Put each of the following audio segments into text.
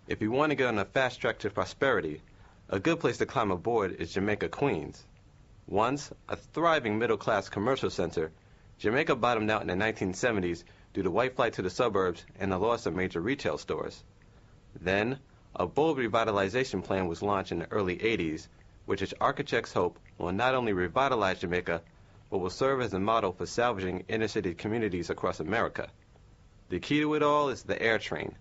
If you want to get on a fast track to prosperity, a good place to climb aboard is Jamaica, Queens. Once a thriving middle-class commercial center, Jamaica bottomed out in the 1970s due to white flight to the suburbs and the loss of major retail stores. Then, a bold revitalization plan was launched in the early 80s, which its architects hope will not only revitalize Jamaica, but will serve as a model for salvaging inner-city communities across America. The key to it all is the air train,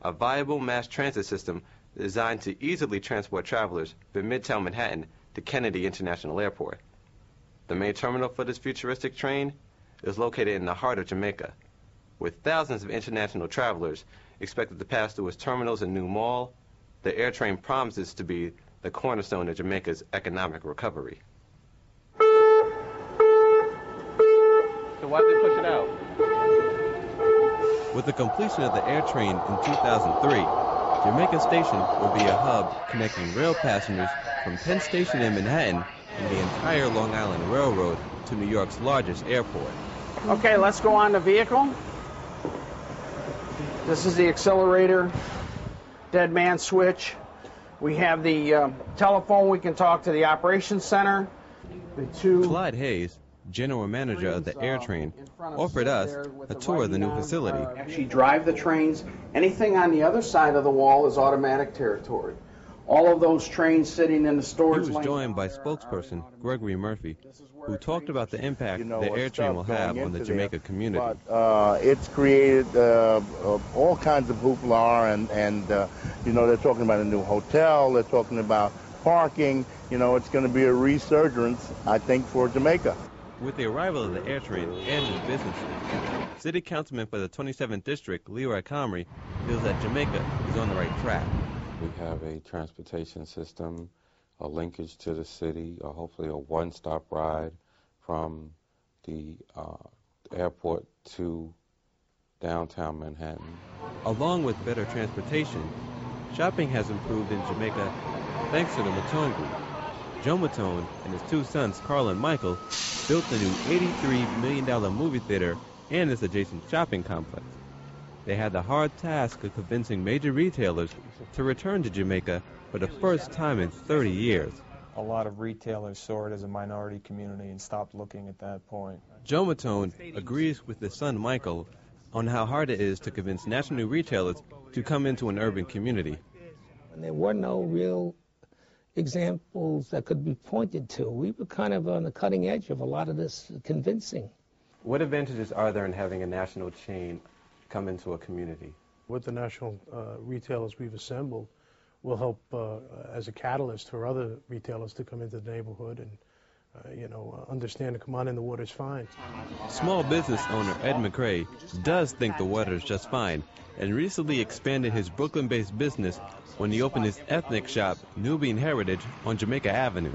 a viable mass transit system designed to easily transport travelers from Midtown Manhattan to Kennedy International Airport. The main terminal for this futuristic train is located in the heart of Jamaica, with thousands of international travelers expected to pass through its terminals in New Mall. The air train promises to be the cornerstone of Jamaica's economic recovery. So why did they push it out? With the completion of the air train in 2003, Jamaica Station will be a hub connecting rail passengers from Penn Station in Manhattan and the entire Long Island Railroad to New York's largest airport. Okay, let's go on the vehicle. This is the accelerator, dead man switch. We have the telephone. We can talk to the operations center. Clyde Hayes, general manager of the air train, offered us a tour of the new facility. Actually drive the trains. Anything on the other side of the wall is automatic territory. All of those trains sitting in the storage He was joined by spokesperson Gregory Murphy, who talked about the impact the air train will have on the Jamaica community. But it's created all kinds of hoopla, and they're talking about a new hotel, they're talking about parking. It's going to be a resurgence, I think, for Jamaica. With the arrival of the air train and its businesses, City Councilman for the 27th District, Leroy Comrie, feels that Jamaica is on the right track. We have a transportation system, a linkage to the city, hopefully a one-stop ride from the airport to downtown Manhattan. Along with better transportation, shopping has improved in Jamaica thanks to the Matone Group. Joe Matone and his two sons, Carl and Michael, built the new $83 million movie theater and its adjacent shopping complex. They had the hard task of convincing major retailers to return to Jamaica for the first time in 30 years. A lot of retailers saw it as a minority community and stopped looking at that point. Joe Matone agrees with his son Michael on how hard it is to convince national retailers to come into an urban community. And there were no real examples that could be pointed to. We were kind of on the cutting edge of a lot of this convincing. What advantages are there in having a national chain come into a community? With the national retailers we've assembled will help as a catalyst for other retailers to come into the neighborhood and understand to come on in, the water's fine. Small business owner Ed McCrae does think the water is just fine and recently expanded his Brooklyn-based business when he opened his ethnic shop, Nubian Heritage, on Jamaica Avenue.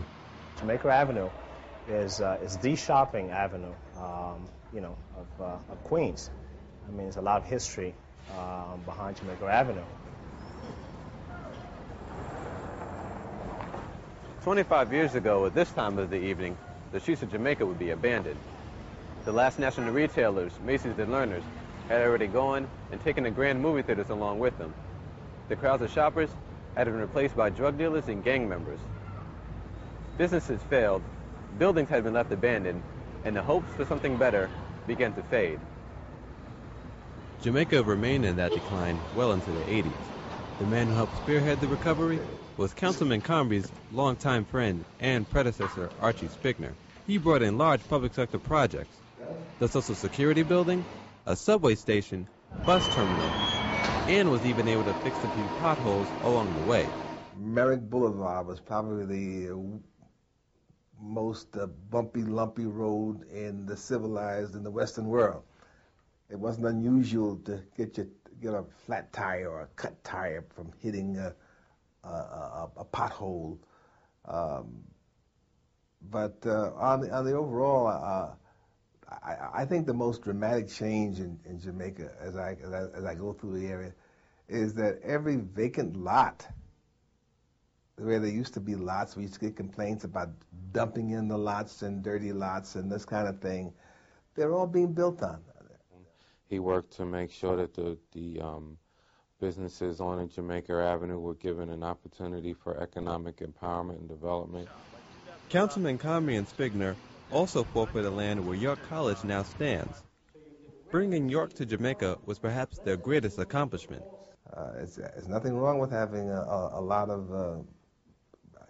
Jamaica Avenue is the shopping avenue, of Queens. I mean, there's a lot of history behind Jamaica Avenue. 25 years ago, at this time of the evening, the streets of Jamaica would be abandoned. The last national retailers, Macy's and Lerner's, had already gone and taken the grand movie theaters along with them. The crowds of shoppers had been replaced by drug dealers and gang members. Businesses failed, buildings had been left abandoned, and the hopes for something better began to fade. Jamaica remained in that decline well into the 80s. The man who helped spearhead the recovery was Councilman Comrie's longtime friend and predecessor, Archie Spigner. He brought in large public sector projects: the Social Security building, a subway station, bus terminal, and was even able to fix a few potholes along the way. Merrick Boulevard was probably the most bumpy, lumpy road in the Western world. It wasn't unusual to get a flat tire or a cut tire from hitting a pothole. But on the overall, I think the most dramatic change in Jamaica as I go through the area is that every vacant lot, where there used to be lots, we used to get complaints about dumping in the lots and dirty lots and this kind of thing, they're all being built on. He worked to make sure that the businesses on Jamaica Avenue were given an opportunity for economic empowerment and development. Councilman Comrie and Spigner also fought for the land where York College now stands. Bringing York to Jamaica was perhaps their greatest accomplishment. There's nothing wrong with having a lot of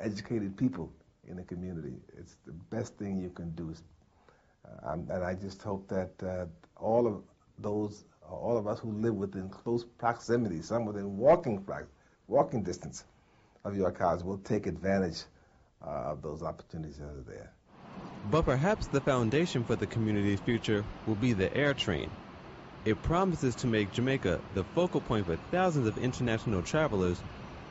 educated people in the community. It's the best thing you can do. And I just hope that all of us who live within close proximity, some within walking distance of York College, will take advantage of those opportunities that are there. But perhaps the foundation for the community's future will be the air train. It promises to make Jamaica the focal point for thousands of international travelers,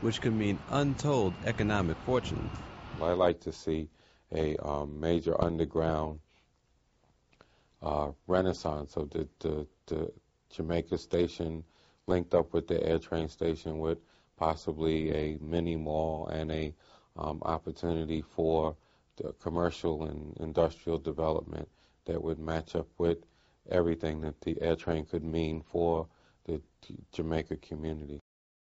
which could mean untold economic fortunes. I'd like to see a major underground renaissance of the Jamaica station linked up with the air train station, with possibly a mini mall and a opportunity for the commercial and industrial development that would match up with everything that the air train could mean for the Jamaica community.